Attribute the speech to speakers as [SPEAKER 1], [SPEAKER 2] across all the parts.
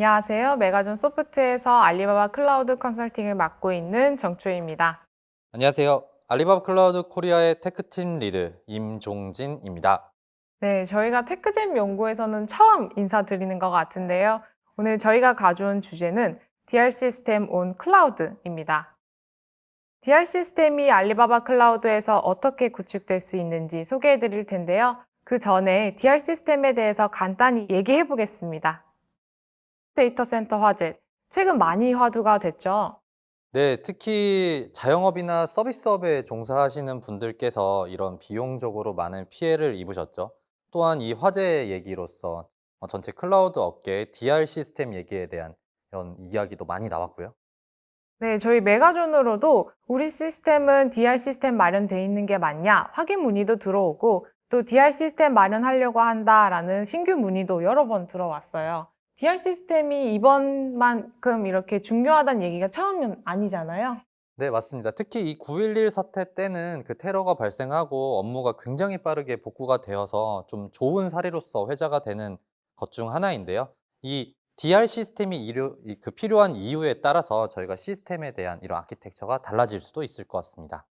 [SPEAKER 1] 안녕하세요. 메가존 소프트에서 알리바바 클라우드 컨설팅을 맡고 있는 정초희입니다.
[SPEAKER 2] 안녕하세요. 알리바바 클라우드 코리아의 테크팀 리드 임종진입니다.
[SPEAKER 1] 네, 저희가 테크잼 연구에서는 처음 인사드리는 것 같은데요. 오늘 저희가 가져온 주제는 DR 시스템 온 클라우드입니다. DR 시스템이 알리바바 클라우드에서 어떻게 구축될 수 있는지 소개해 드릴 텐데요. 그 전에 DR 시스템에 대해서 간단히 얘기해 보겠습니다. 데이터 센터 화재, 최근 많이 화두가 됐죠.
[SPEAKER 2] 네, 특히 자영업이나 서비스업에 종사하시는 분들께서 이런 비용적으로 많은 피해를 입으셨죠. 또한 이 화재 얘기로서 전체 클라우드 업계의 DR 시스템 얘기에 대한 이런 이야기도 많이 나왔고요.
[SPEAKER 1] 네, 저희 메가존으로도 우리 시스템은 DR 시스템 마련돼 있는 게 맞냐 확인 문의도 들어오고 또 DR 시스템 마련하려고 한다라는 신규 문의도 여러 번 들어왔어요. DR 시스템이 이번만큼 이렇게 중요하다는 얘기가 처음은 아니잖아요.
[SPEAKER 2] 네, 맞습니다. 특히 이 9.11 사태 때는 그 테러가 발생하고 업무가 굉장히 빠르게 복구가 되어서 좀 좋은 사례로서 회자가 되는 것 중 하나인데요. 이 DR 시스템이 필요한 이유에 따라서 저희가 시스템에 대한 이런 아키텍처가 달라질 수도 있을 것 같습니다.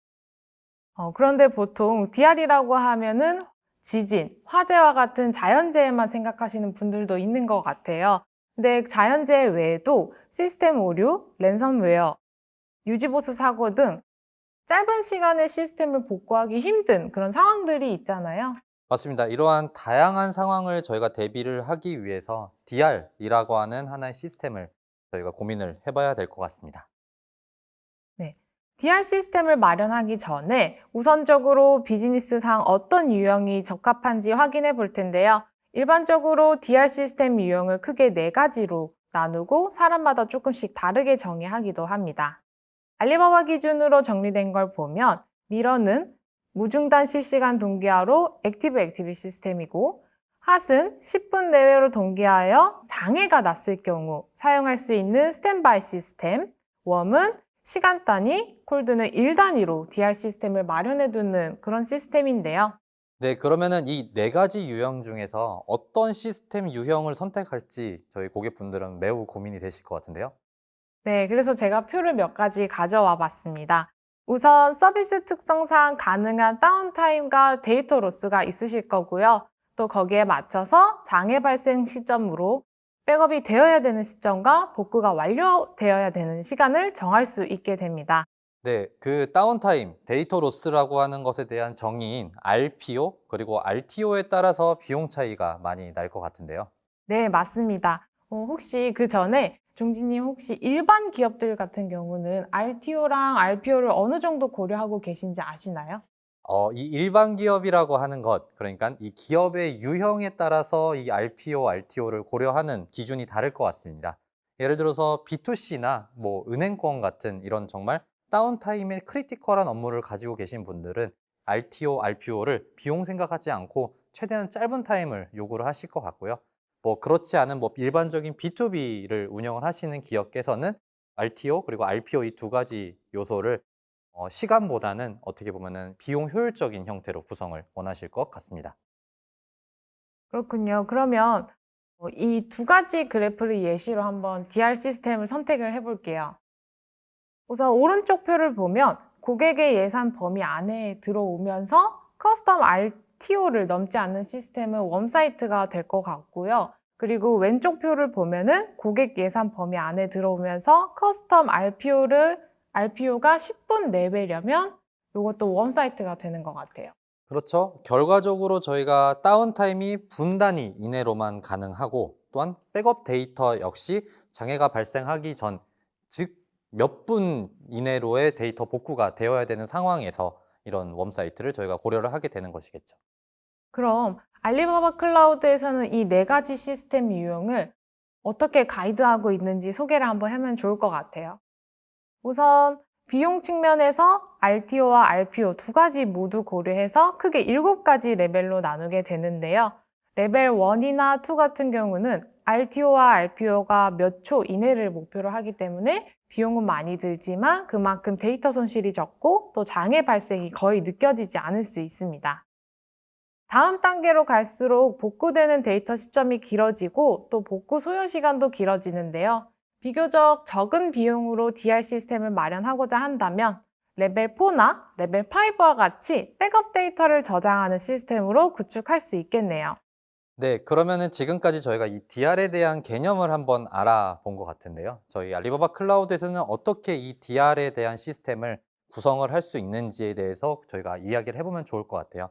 [SPEAKER 1] 그런데 보통 DR이라고 하면은 지진, 화재와 같은 자연재해만 생각하시는 분들도 있는 것 같아요. 근데 자연재해 외에도 시스템 오류, 랜섬웨어, 유지보수 사고 등 짧은 시간에 시스템을 복구하기 힘든 그런 상황들이 있잖아요.
[SPEAKER 2] 맞습니다. 이러한 다양한 상황을 저희가 대비를 하기 위해서 DR이라고 하는 하나의 시스템을 저희가 고민을 해봐야 될 것 같습니다.
[SPEAKER 1] 네. DR 시스템을 마련하기 전에 우선적으로 비즈니스상 어떤 유형이 적합한지 확인해 볼 텐데요. 일반적으로 DR 시스템 유형을 크게 4가지로 나누고 사람마다 조금씩 다르게 정의하기도 합니다. 알리바바 기준으로 정리된 걸 보면 미러는 무중단 실시간 동기화로 액티브 시스템이고 핫은 10분 내외로 동기화하여 장애가 났을 경우 사용할 수 있는 스탠바이 시스템, 웜은 시간 단위, 콜드는 일 단위로 DR 시스템을 마련해 두는 그런 시스템인데요.
[SPEAKER 2] 네, 그러면은 이 4가지 유형 중에서 어떤 시스템 유형을 선택할지 저희 고객분들은 매우 고민이 되실 것 같은데요.
[SPEAKER 1] 네, 그래서 제가 표를 몇 가지 가져와 봤습니다. 우선 서비스 특성상 가능한 다운타임과 데이터 로스가 있으실 거고요. 또 거기에 맞춰서 장애 발생 시점으로 백업이 되어야 되는 시점과 복구가 완료되어야 되는 시간을 정할 수 있게 됩니다.
[SPEAKER 2] 네, 그 다운타임, 데이터 로스라고 하는 것에 대한 정의인 RPO 그리고 RTO에 따라서 비용 차이가 많이 날 것 같은데요.
[SPEAKER 1] 네, 맞습니다. 혹시 그 전에 종진님 혹시 일반 기업들 같은 경우는 RTO랑 RPO를 어느 정도 고려하고 계신지 아시나요?
[SPEAKER 2] 이 일반 기업이라고 하는 것, 그러니까 이 기업의 유형에 따라서 이 RPO, RTO를 고려하는 기준이 다를 것 같습니다. 예를 들어서 B2C나 뭐 은행권 같은 이런 정말 다운타임의 크리티컬한 업무를 가지고 계신 분들은 RTO, RPO를 비용 생각하지 않고 최대한 짧은 타임을 요구를 하실 것 같고요. 뭐 그렇지 않은 뭐 일반적인 B2B를 운영을 하시는 기업께서는 RTO 그리고 RPO 이 2가지 요소를 시간보다는 어떻게 보면은 비용 효율적인 형태로 구성을 원하실 것 같습니다.
[SPEAKER 1] 그렇군요. 그러면 이 두 가지 그래프를 예시로 한번 DR 시스템을 선택을 해 볼게요. 우선 오른쪽 표를 보면 고객의 예산 범위 안에 들어오면서 커스텀 RTO를 넘지 않는 시스템은 웜사이트가 될 것 같고요. 그리고 왼쪽 표를 보면은 고객 예산 범위 안에 들어오면서 커스텀 RPO가 10분 내외려면 이것도 웜사이트가 되는 것 같아요.
[SPEAKER 2] 그렇죠. 결과적으로 저희가 다운타임이 분 단위 이내로만 가능하고 또한 백업 데이터 역시 장애가 발생하기 전, 즉 몇 분 이내로의 데이터 복구가 되어야 되는 상황에서 이런 웜사이트를 저희가 고려를 하게 되는 것이겠죠.
[SPEAKER 1] 그럼 알리바바 클라우드에서는 이 4가지 시스템 유형을 어떻게 가이드하고 있는지 소개를 한번 하면 좋을 것 같아요. 우선 비용 측면에서 RTO와 RPO 2가지 모두 고려해서 크게 7가지 레벨로 나누게 되는데요. 레벨 1이나 2 같은 경우는 RTO와 RPO가 몇 초 이내를 목표로 하기 때문에 비용은 많이 들지만 그만큼 데이터 손실이 적고 또 장애 발생이 거의 느껴지지 않을 수 있습니다. 다음 단계로 갈수록 복구되는 데이터 시점이 길어지고 또 복구 소요 시간도 길어지는데요. 비교적 적은 비용으로 DR 시스템을 마련하고자 한다면 레벨 4나 레벨 5와 같이 백업 데이터를 저장하는 시스템으로 구축할 수 있겠네요.
[SPEAKER 2] 네, 그러면은 지금까지 저희가 이 DR에 대한 개념을 한번 알아본 것 같은데요. 저희 알리바바 클라우드에서는 어떻게 이 DR에 대한 시스템을 구성을 할 수 있는지에 대해서 저희가 이야기를 해보면 좋을 것 같아요.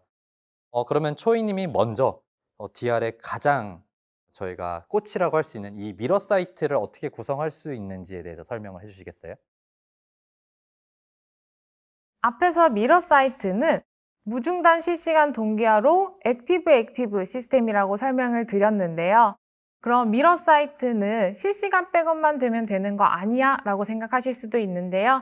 [SPEAKER 2] 그러면 초이님이 먼저 DR의 가장 저희가 꽃이라고 할 수 있는 이 미러 사이트를 어떻게 구성할 수 있는지에 대해서 설명을 해주시겠어요?
[SPEAKER 1] 앞에서 미러 사이트는 무중단 실시간 동기화로 액티브 시스템이라고 설명을 드렸는데요. 그럼 미러 사이트는 실시간 백업만 되면 되는 거 아니야? 라고 생각하실 수도 있는데요.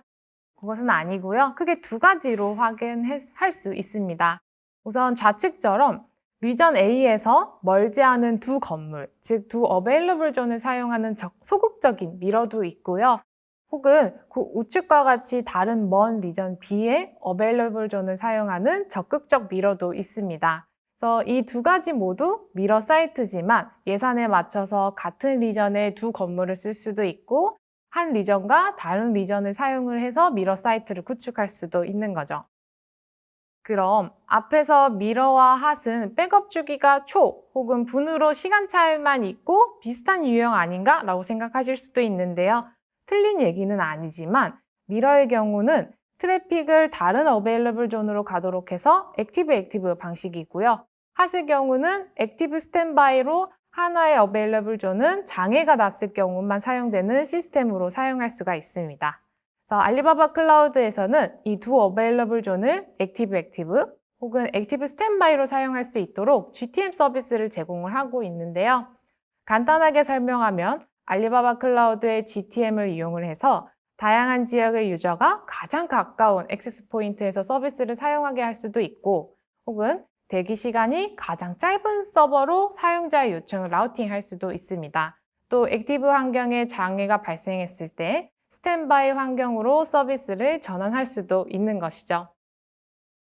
[SPEAKER 1] 그것은 아니고요. 크게 두 가지로 확인할 수 있습니다. 우선 좌측처럼 리전 A에서 멀지 않은 두 건물, 즉 두 어베일러블 존을 사용하는 소극적인 미러도 있고요. 혹은 그 우측과 같이 다른 먼 리전 B의 어베일러블 존을 사용하는 적극적 미러도 있습니다. 그래서 이 두 가지 모두 미러 사이트지만 예산에 맞춰서 같은 리전의 두 건물을 쓸 수도 있고 한 리전과 다른 리전을 사용을 해서 미러 사이트를 구축할 수도 있는 거죠. 그럼 앞에서 미러와 핫은 백업 주기가 초 혹은 분으로 시간 차이만 있고 비슷한 유형 아닌가? 라고 생각하실 수도 있는데요. 틀린 얘기는 아니지만 미러의 경우는 트래픽을 다른 어베일러블 존으로 가도록 해서 액티브 방식이고요. 핫의 경우는 액티브 스탠바이로 하나의 어베일러블 존은 장애가 났을 경우만 사용되는 시스템으로 사용할 수가 있습니다. 그래서 알리바바 클라우드에서는 이 두 어베일러블 존을 액티브 혹은 액티브 스탠바이로 사용할 수 있도록 GTM 서비스를 제공을 하고 있는데요. 간단하게 설명하면 알리바바 클라우드의 GTM을 이용을 해서 다양한 지역의 유저가 가장 가까운 액세스 포인트에서 서비스를 사용하게 할 수도 있고 혹은 대기 시간이 가장 짧은 서버로 사용자의 요청을 라우팅할 수도 있습니다. 또 액티브 환경에 장애가 발생했을 때 스탠바이 환경으로 서비스를 전환할 수도 있는 것이죠.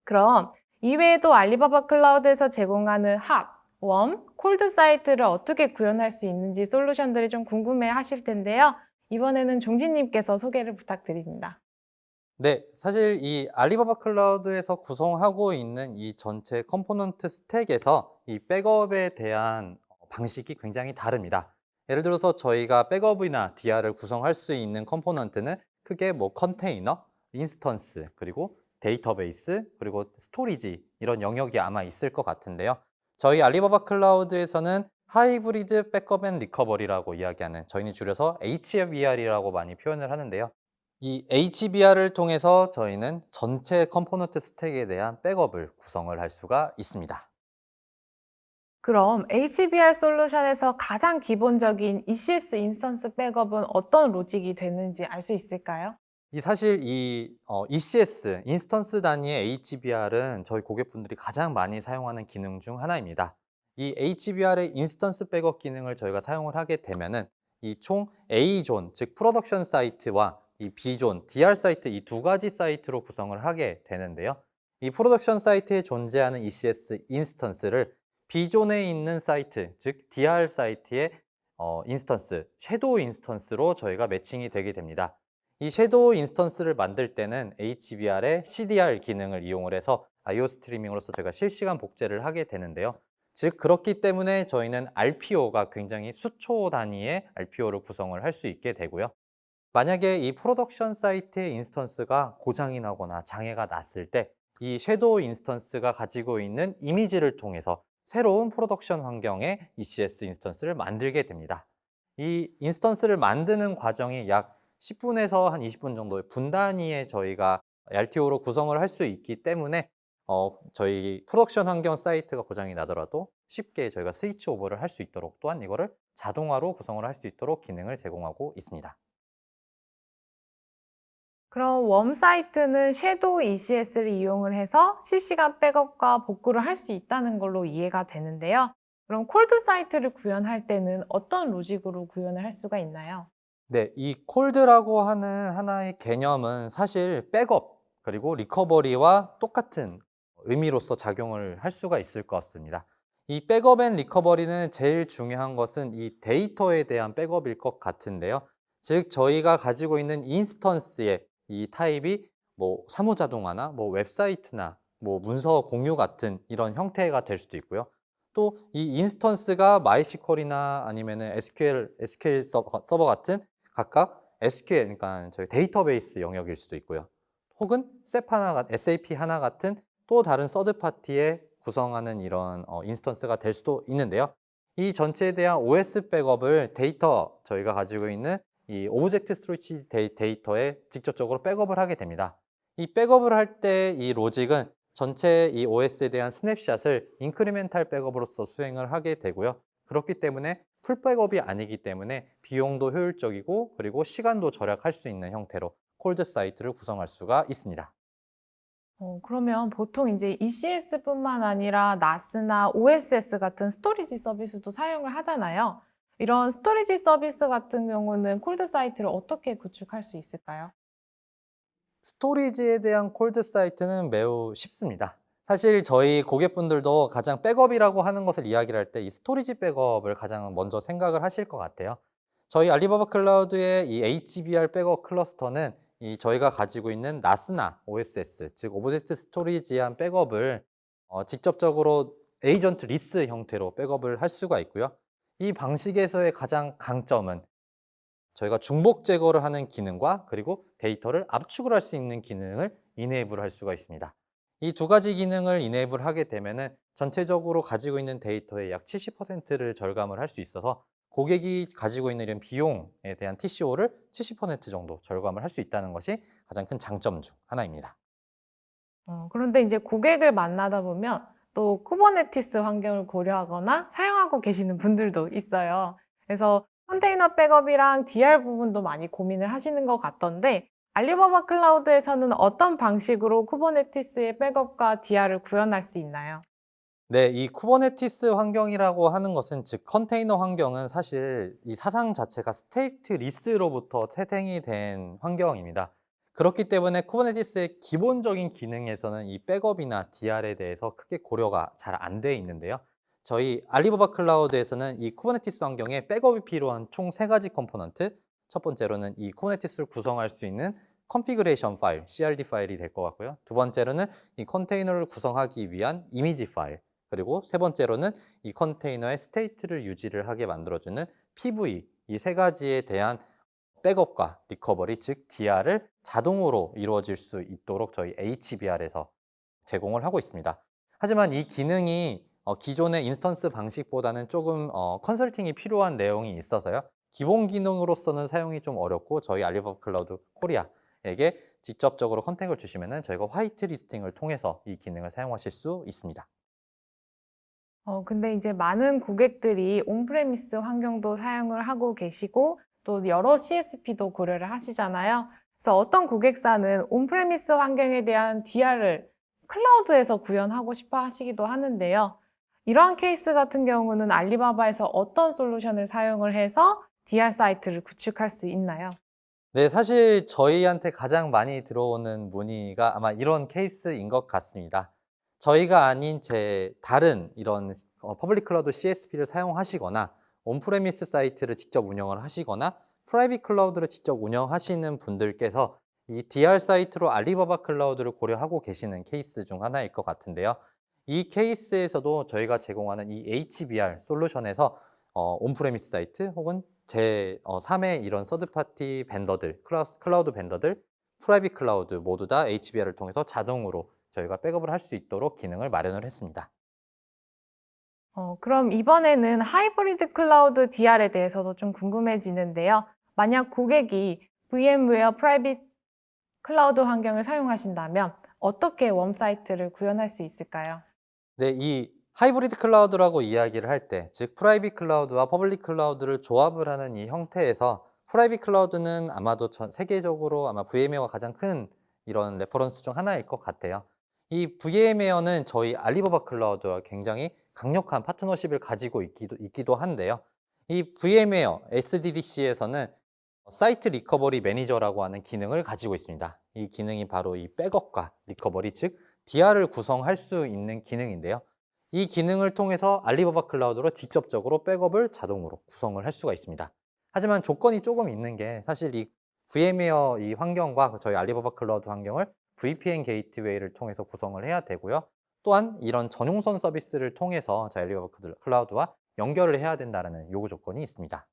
[SPEAKER 1] 그럼 이외에도 알리바바 클라우드에서 제공하는 핫, 웜, 콜드 사이트를 어떻게 구현할 수 있는지 솔루션들이 좀 궁금해 하실 텐데요. 이번에는 종진님께서 소개를 부탁드립니다.
[SPEAKER 2] 네, 사실 이 알리바바 클라우드에서 구성하고 있는 이 전체 컴포넌트 스택에서 이 백업에 대한 방식이 굉장히 다릅니다. 예를 들어서 저희가 백업이나 DR을 구성할 수 있는 컴포넌트는 크게 뭐 컨테이너, 인스턴스, 그리고 데이터베이스, 그리고 스토리지 이런 영역이 아마 있을 것 같은데요. 저희 알리바바 클라우드에서는 하이브리드 백업 앤 리커버리라고 이야기하는 저희는 줄여서 HBR이라고 많이 표현을 하는데요. 이 HBR을 통해서 저희는 전체 컴포넌트 스택에 대한 백업을 구성을 할 수가 있습니다.
[SPEAKER 1] 그럼 HBR 솔루션에서 가장 기본적인 ECS 인스턴스 백업은 어떤 로직이 되는지 알 수 있을까요?
[SPEAKER 2] 사실 이 ECS, 인스턴스 단위의 HBR은 저희 고객분들이 가장 많이 사용하는 기능 중 하나입니다. 이 HBR의 인스턴스 백업 기능을 저희가 사용을 하게 되면은 이 총 A존, 즉 프로덕션 사이트와 이 B존, DR 사이트 이 두 가지 사이트로 구성을 하게 되는데요. 이 프로덕션 사이트에 존재하는 ECS 인스턴스를 B존에 있는 사이트, 즉 DR 사이트의 인스턴스, 섀도우 인스턴스로 저희가 매칭이 되게 됩니다. 이 섀도우 인스턴스를 만들 때는 HBR의 CDR 기능을 이용을 해서 IO 스트리밍으로서 저희가 실시간 복제를 하게 되는데요. 즉 그렇기 때문에 저희는 RPO가 굉장히 수초 단위의 RPO를 구성을 할 수 있게 되고요. 만약에 이 프로덕션 사이트의 인스턴스가 고장이 나거나 장애가 났을 때 이 섀도우 인스턴스가 가지고 있는 이미지를 통해서 새로운 프로덕션 환경의 ECS 인스턴스를 만들게 됩니다. 이 인스턴스를 만드는 과정이 약 10분에서 한 20분 정도의 분 단위에 저희가 RTO로 구성을 할 수 있기 때문에 저희 프로덕션 환경 사이트가 고장이 나더라도 쉽게 저희가 스위치 오버를 할 수 있도록 또한 이거를 자동화로 구성을 할 수 있도록 기능을 제공하고 있습니다.
[SPEAKER 1] 그럼 웜 사이트는 섀도우 ECS를 이용을 해서 실시간 백업과 복구를 할 수 있다는 걸로 이해가 되는데요. 그럼 콜드 사이트를 구현할 때는 어떤 로직으로 구현을 할 수가 있나요?
[SPEAKER 2] 네, 이 콜드라고 하는 하나의 개념은 사실 백업 그리고 리커버리와 똑같은 의미로서 작용을 할 수가 있을 것 같습니다. 이 백업 앤 리커버리는 제일 중요한 것은 이 데이터에 대한 백업일 것 같은데요. 즉 저희가 가지고 있는 인스턴스의 이 타입이 뭐 사무자동화나 뭐 웹사이트나 뭐 문서 공유 같은 이런 형태가 될 수도 있고요. 또 이 인스턴스가 마이스컬이나 아니면은 SQL 서버 같은 각각 SQL, 그러니까 저희 데이터베이스 영역일 수도 있고요. 혹은 SAP 하나 같은 또 다른 서드 파티에 구성하는 이런 인스턴스가 될 수도 있는데요. 이 전체에 대한 OS 백업을 저희가 가지고 있는 이 오브젝트 스토리지 데이터에 직접적으로 백업을 하게 됩니다. 이 백업을 할 때 이 로직은 전체 이 OS에 대한 스냅샷을 인크리멘탈 백업으로서 수행을 하게 되고요. 그렇기 때문에 풀 백업이 아니기 때문에 비용도 효율적이고 그리고 시간도 절약할 수 있는 형태로 콜드 사이트를 구성할 수가 있습니다.
[SPEAKER 1] 그러면 보통 이제 ECS뿐만 아니라 NAS나 OSS 같은 스토리지 서비스도 사용을 하잖아요. 이런 스토리지 서비스 같은 경우는 콜드 사이트를 어떻게 구축할 수 있을까요?
[SPEAKER 2] 스토리지에 대한 콜드 사이트는 매우 쉽습니다. 사실 저희 고객분들도 가장 백업이라고 하는 것을 이야기를 할 때 이 스토리지 백업을 가장 먼저 생각을 하실 것 같아요. 저희 알리바바 클라우드의 이 HBR 백업 클러스터는 이 저희가 가지고 있는 NAS나 OSS, 즉 오브젝트 스토리지한 백업을 직접적으로 에이전트 리스 형태로 백업을 할 수가 있고요. 이 방식에서의 가장 강점은 저희가 중복 제거를 하는 기능과 그리고 데이터를 압축을 할 수 있는 기능을 이네이블 할 수가 있습니다. 이 두 가지 기능을 이네이블 하게 되면은 전체적으로 가지고 있는 데이터의 약 70%를 절감을 할 수 있어서 고객이 가지고 있는 이런 비용에 대한 TCO를 70% 정도 절감을 할 수 있다는 것이 가장 큰 장점 중 하나입니다.
[SPEAKER 1] 그런데 이제 고객을 만나다 보면 또 쿠버네티스 환경을 고려하거나 사용하고 계시는 분들도 있어요. 그래서 컨테이너 백업이랑 DR 부분도 많이 고민을 하시는 것 같던데 알리바바 클라우드에서는 어떤 방식으로 쿠버네티스의 백업과 DR을 구현할 수 있나요?
[SPEAKER 2] 네, 이 쿠버네티스 환경이라고 하는 것은 즉 컨테이너 환경은 사실 이 사상 자체가 스테이트 리스로부터 태생이 된 환경입니다. 그렇기 때문에 쿠버네티스의 기본적인 기능에서는 이 백업이나 DR에 대해서 크게 고려가 잘 안 돼 있는데요. 저희 알리바바 클라우드에서는 이 쿠버네티스 환경에 백업이 필요한 총 세 가지 컴포넌트, 첫 번째로는 이 쿠버네티스를 구성할 수 있는 컨피그레이션 파일, CRD 파일이 될 것 같고요. 두 번째로는 이 컨테이너를 구성하기 위한 이미지 파일, 그리고 세 번째로는 이 컨테이너의 스테이트를 유지를 하게 만들어주는 PV, 이 세 가지에 대한 백업과 리커버리, 즉 DR을 자동으로 이루어질 수 있도록 저희 HBR에서 제공을 하고 있습니다. 하지만 이 기능이 기존의 인스턴스 방식보다는 조금 컨설팅이 필요한 내용이 있어서요. 기본 기능으로서는 사용이 좀 어렵고 저희 알리바바 클라우드 코리아에게 직접적으로 컨택을 주시면 저희가 화이트 리스팅을 통해서 이 기능을 사용하실 수 있습니다.
[SPEAKER 1] 근데 이제 많은 고객들이 온프레미스 환경도 사용을 하고 계시고 또 여러 CSP도 고려를 하시잖아요. 그래서 어떤 고객사는 온프레미스 환경에 대한 DR을 클라우드에서 구현하고 싶어 하시기도 하는데요. 이러한 케이스 같은 경우는 알리바바에서 어떤 솔루션을 사용을 해서 DR 사이트를 구축할 수 있나요?
[SPEAKER 2] 네, 사실 저희한테 가장 많이 들어오는 문의가 아마 이런 케이스인 것 같습니다. 저희가 아닌 다른 이런 퍼블릭 클라우드 CSP를 사용하시거나 온프레미스 사이트를 직접 운영을 하시거나 프라이빗 클라우드를 직접 운영하시는 분들께서 이 DR 사이트로 알리바바 클라우드를 고려하고 계시는 케이스 중 하나일 것 같은데요. 이 케이스에서도 저희가 제공하는 이 HBR 솔루션에서 온프레미스 사이트 혹은 제 3의 이런 서드파티 벤더들, 클라우드 벤더들, 프라이빗 클라우드 모두 다 HBR을 통해서 자동으로 저희가 백업을 할 수 있도록 기능을 마련을 했습니다.
[SPEAKER 1] 그럼 이번에는 하이브리드 클라우드 DR에 대해서도 좀 궁금해지는데요. 만약 고객이 VM웨어 프라이빗 클라우드 환경을 사용하신다면 어떻게 웜 사이트를 구현할 수 있을까요?
[SPEAKER 2] 네, 이 하이브리드 클라우드라고 이야기를 할 때, 즉 프라이빗 클라우드와 퍼블릭 클라우드를 조합을 하는 이 형태에서 프라이빗 클라우드는 아마도 전 세계적으로 아마 VM웨어가 가장 큰 이런 레퍼런스 중 하나일 것 같아요. 이 VM웨어는 저희 알리바바 클라우드와 굉장히 강력한 파트너십을 가지고 있기도 한데요. 이 VM웨어 SDDC에서는 사이트 리커버리 매니저라고 하는 기능을 가지고 있습니다. 이 기능이 바로 이 백업과 리커버리, 즉 DR을 구성할 수 있는 기능인데요. 이 기능을 통해서 알리바바 클라우드로 직접적으로 백업을 자동으로 구성을 할 수가 있습니다. 하지만 조건이 조금 있는 게 사실 이 VM웨어 이 환경과 저희 알리바바 클라우드 환경을 VPN 게이트웨이를 통해서 구성을 해야 되고요. 또한 이런 전용선 서비스를 통해서 저희 알리바바 클라우드와 연결을 해야 된다는 요구 조건이 있습니다.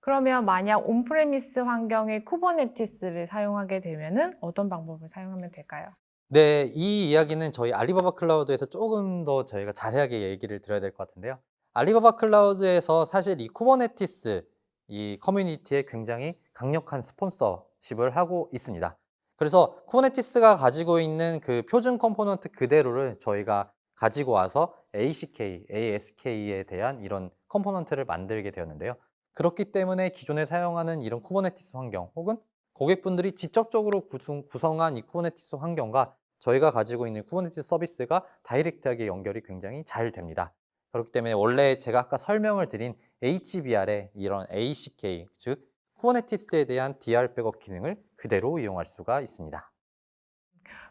[SPEAKER 1] 그러면 만약 온프레미스 환경의 쿠버네티스를 사용하게 되면은 어떤 방법을 사용하면 될까요?
[SPEAKER 2] 네, 이 이야기는 저희 알리바바 클라우드에서 조금 더 저희가 자세하게 얘기를 드려야 될 것 같은데요. 알리바바 클라우드에서 사실 이 쿠버네티스 이 커뮤니티에 굉장히 강력한 스폰서십을 하고 있습니다. 그래서 쿠버네티스가 가지고 있는 그 표준 컴포넌트 그대로를 저희가 가지고 와서 ACK, ASK에 대한 이런 컴포넌트를 만들게 되었는데요. 그렇기 때문에 기존에 사용하는 이런 쿠버네티스 환경 혹은 고객분들이 직접적으로 구성한 이 쿠버네티스 환경과 저희가 가지고 있는 쿠버네티스 서비스가 다이렉트하게 연결이 굉장히 잘 됩니다. 그렇기 때문에 원래 제가 아까 설명을 드린 HBR의 이런 ACK, 즉 쿠버네티스에 대한 DR 백업 기능을 그대로 이용할 수가 있습니다.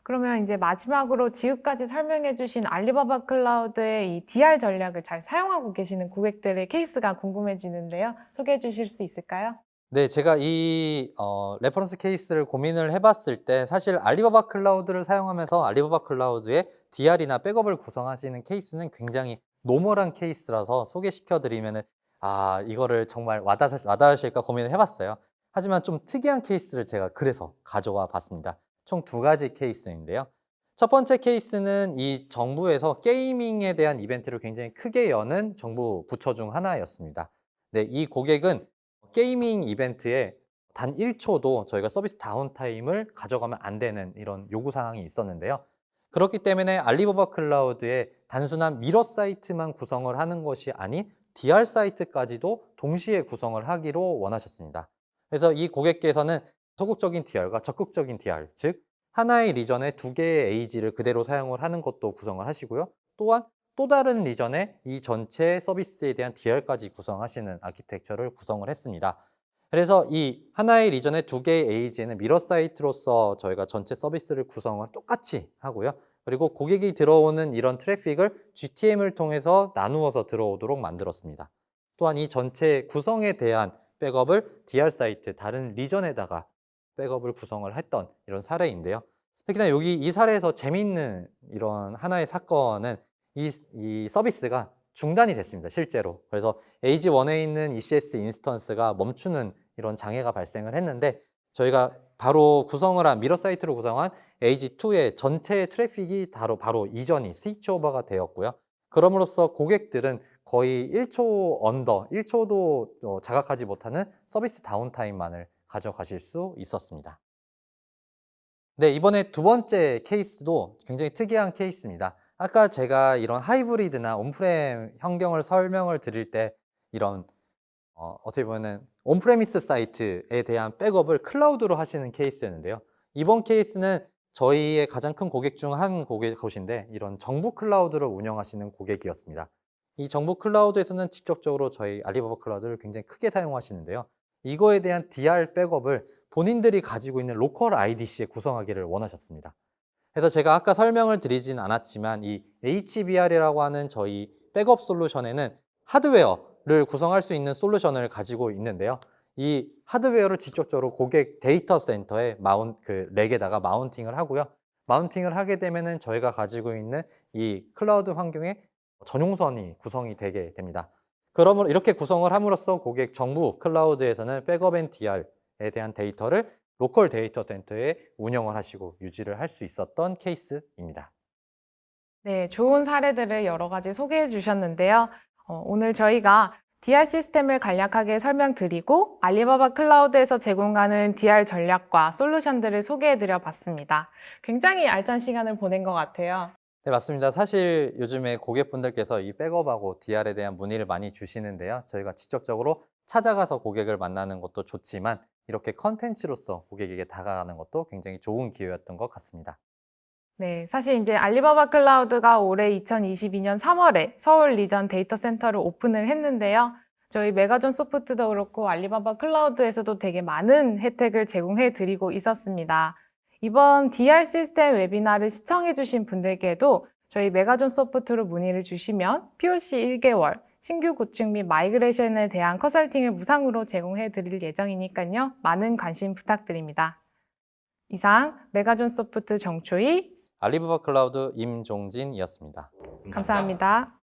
[SPEAKER 1] 그러면 이제 마지막으로 지금까지 설명해 주신 알리바바 클라우드의 이 DR 전략을 잘 사용하고 계시는 고객들의 케이스가 궁금해지는데요. 소개해 주실 수 있을까요?
[SPEAKER 2] 네, 제가 이 레퍼런스 케이스를 고민을 해봤을 때 사실 알리바바 클라우드를 사용하면서 알리바바 클라우드의 DR이나 백업을 구성하시는 케이스는 굉장히 노멀한 케이스라서 소개시켜 드리면은 이거를 정말 와닿으실까 고민을 해봤어요. 하지만 좀 특이한 케이스를 제가 그래서 가져와 봤습니다. 총 두 가지 케이스인데요. 첫 번째 케이스는 이 정부에서 게이밍에 대한 이벤트를 굉장히 크게 여는 정부 부처 중 하나였습니다. 네, 이 고객은 게이밍 이벤트에 단 1초도 저희가 서비스 다운타임을 가져가면 안 되는 이런 요구사항이 있었는데요. 그렇기 때문에 알리바바 클라우드에 단순한 미러 사이트만 구성을 하는 것이 아닌 DR 사이트까지도 동시에 구성을 하기로 원하셨습니다. 그래서 이 고객께서는 소극적인 DR과 적극적인 DR, 즉 하나의 리전에 두 개의 AG를 그대로 사용을 하는 것도 구성을 하시고요. 또한 또 다른 리전에 이 전체 서비스에 대한 DR까지 구성하시는 아키텍처를 구성을 했습니다. 그래서 이 하나의 리전에 두 개의 AG에는 미러 사이트로서 저희가 전체 서비스를 구성을 똑같이 하고요. 그리고 고객이 들어오는 이런 트래픽을 GTM을 통해서 나누어서 들어오도록 만들었습니다. 또한 이 전체 구성에 대한 백업을 DR 사이트, 다른 리전에다가 백업을 구성을 했던 이런 사례인데요. 특히나 여기 이 사례에서 재미있는 이런 하나의 사건은 이 서비스가 중단이 됐습니다, 실제로. 그래서 AG1에 있는 ECS 인스턴스가 멈추는 이런 장애가 발생을 했는데 저희가 바로 구성을 한 미러 사이트로 구성한 AG2의 전체 트래픽이 바로 이전이 스위치 오버가 되었고요. 그럼으로써 고객들은 거의 1초 언더, 1초도 자각하지 못하는 서비스 다운타임만을 가져가실 수 있었습니다. 네, 이번에 두 번째 케이스도 굉장히 특이한 케이스입니다. 아까 제가 이런 하이브리드나 온프렘 환경을 설명을 드릴 때 이런 어떻게 보면은 온프레미스 사이트에 대한 백업을 클라우드로 하시는 케이스였는데요. 이번 케이스는 저희의 가장 큰 고객 중 한 곳인데 이런 정부 클라우드를 운영하시는 고객이었습니다. 이 정부 클라우드에서는 직접적으로 저희 알리바바 클라우드를 굉장히 크게 사용하시는데요. 이거에 대한 DR 백업을 본인들이 가지고 있는 로컬 IDC에 구성하기를 원하셨습니다. 그래서 제가 아까 설명을 드리진 않았지만 이 HBR이라고 하는 저희 백업 솔루션에는 하드웨어를 구성할 수 있는 솔루션을 가지고 있는데요. 이 하드웨어를 직접적으로 고객 데이터 센터에 렉에다가 마운팅을 하고요. 마운팅을 하게 되면은 저희가 가지고 있는 이 클라우드 환경에 전용선이 구성이 되게 됩니다. 그러므로 이렇게 구성을 함으로써 고객 정부 클라우드에서는 백업 앤 DR에 대한 데이터를 로컬 데이터 센터에 운영을 하시고 유지를 할 수 있었던 케이스입니다.
[SPEAKER 1] 네, 좋은 사례들을 여러 가지 소개해 주셨는데요. 오늘 저희가 DR 시스템을 간략하게 설명드리고 알리바바 클라우드에서 제공하는 DR 전략과 솔루션들을 소개해 드려 봤습니다. 굉장히 알찬 시간을 보낸 것 같아요.
[SPEAKER 2] 네, 맞습니다. 사실 요즘에 고객분들께서 이 백업하고 DR에 대한 문의를 많이 주시는데요. 저희가 직접적으로 찾아가서 고객을 만나는 것도 좋지만 이렇게 컨텐츠로서 고객에게 다가가는 것도 굉장히 좋은 기회였던 것 같습니다.
[SPEAKER 1] 네, 사실 이제 알리바바 클라우드가 올해 2022년 3월에 서울 리전 데이터 센터를 오픈을 했는데요. 저희 메가존 소프트도 그렇고 알리바바 클라우드에서도 되게 많은 혜택을 제공해 드리고 있었습니다. 이번 DR 시스템 웨비나를 시청해주신 분들께도 저희 메가존 소프트로 문의를 주시면 POC 1개월, 신규 구축 및 마이그레이션에 대한 컨설팅을 무상으로 제공해 드릴 예정이니까요. 많은 관심 부탁드립니다. 이상 메가존 소프트 정초희
[SPEAKER 2] 알리바바 클라우드 임종진이었습니다.
[SPEAKER 1] 감사합니다.